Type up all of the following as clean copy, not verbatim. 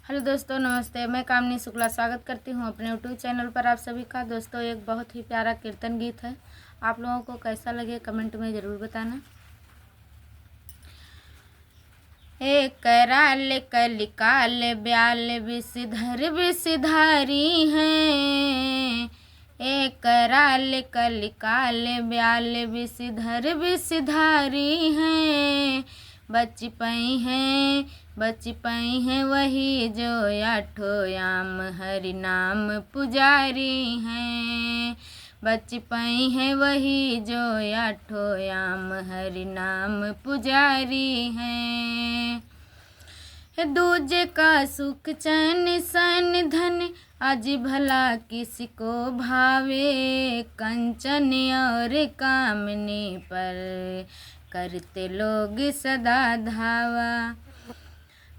Hello दोस्तों, नमस्ते। मैं कामनी शुक्ला स्वागत करती हूँ अपने यूट्यूब चैनल पर आप सभी का। दोस्तों, एक बहुत ही प्यारा कीर्तन गीत है। आप लोगों को कैसा लगे कमेंट में ज़रूर बताना। एक कराल कलिकाल ब्याल विषधर विषधारी हैं। एक कराल कलिकाल ब्याल विषधर विषधारी हैं। बच पई हैं वही जो आठों याम हरि नाम पुजारी हैं। बच पई हैं वही जो आठों याम हरि नाम पुजारी हैं। दूजे का सुख चैन सन धन आज भला किसको भावे। कंचन और कामनी पर करते लोग सदा धावा।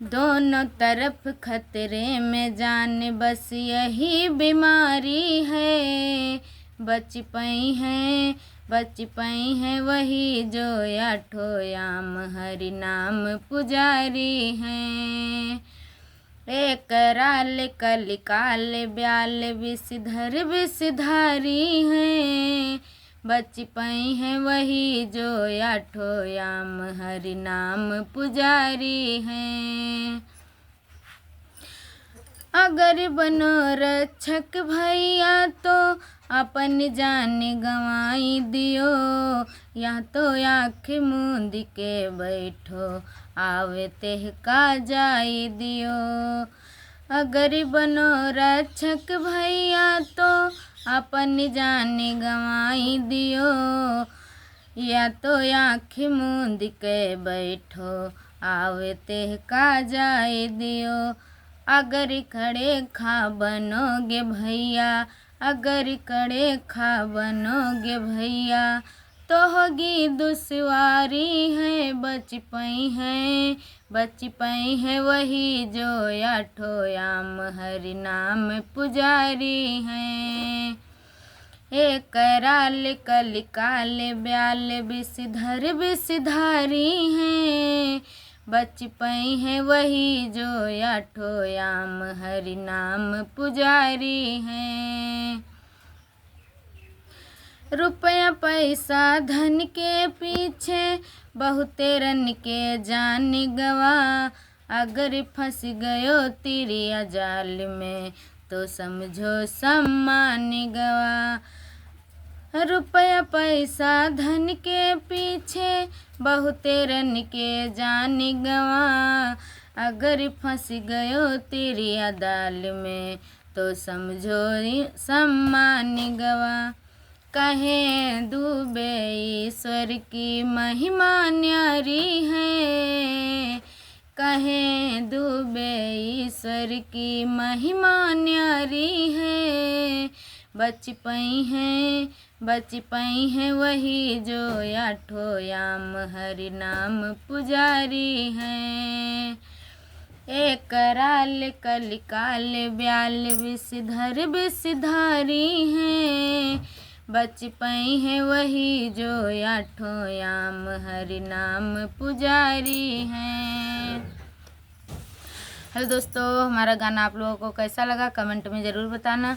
दोनों तरफ खतरे में जान बस यही बीमारी है। बच पई हैं वही जो आठों याम हरि नाम पुजारी हैं। एक कराल कलिकाल ब्याल विषधर विषधारी हैं। बच पई हैं वही जो आठों याम हरि नाम पुजारी हैं। अगर बनो रक्षक भैया तो अपन जान गंवाई दियो। या तो आँख मूंद के बैठो आवे तेह का जाई दियो। अगर बनो रक्षक भैया तो अपन जान गंवाई दियो। या तो आँख मूंद के बैठो आवे तेह का जाए दियो। अगर खड़े खा बनोगे भैया, अगर खड़े खा बनोगे भैया तो होगी दुश्वारी है। बच पई हैं वही जो आठों याम हरि नाम पुजारी हैं। एक कराल कलिकाल ब्याल विषधर विषधारी हैं। बच पई हैं वही जो आठों याम हरि नाम पुजारी हैं। रुपया पैसा धन के पीछे बहुते रन के जान गवा। अगर फंस गयो तिरिया जाल में तो समझो सम्मान गवा। रुपया पैसा धन के पीछे बहुते रन के जान गवा। अगर फंस गयो तिरिया दाल में तो समझो सम्मान गवा। कहें डूबे ईश्वर की महिमा न्यारी है। कहें डूबे ईश्वर की महिमा न्यारी है। बच पई हैं वही जो आठों याम हरि नाम पुजारी हैं। एक कराल कलिकाल ब्याल विषधर विषधारी हैं। बच पई हैं वही जो आठों याम हरि नाम पुजारी हैं। हेलो दोस्तों, हमारा गाना आप लोगों को कैसा लगा कमेंट में ज़रूर बताना।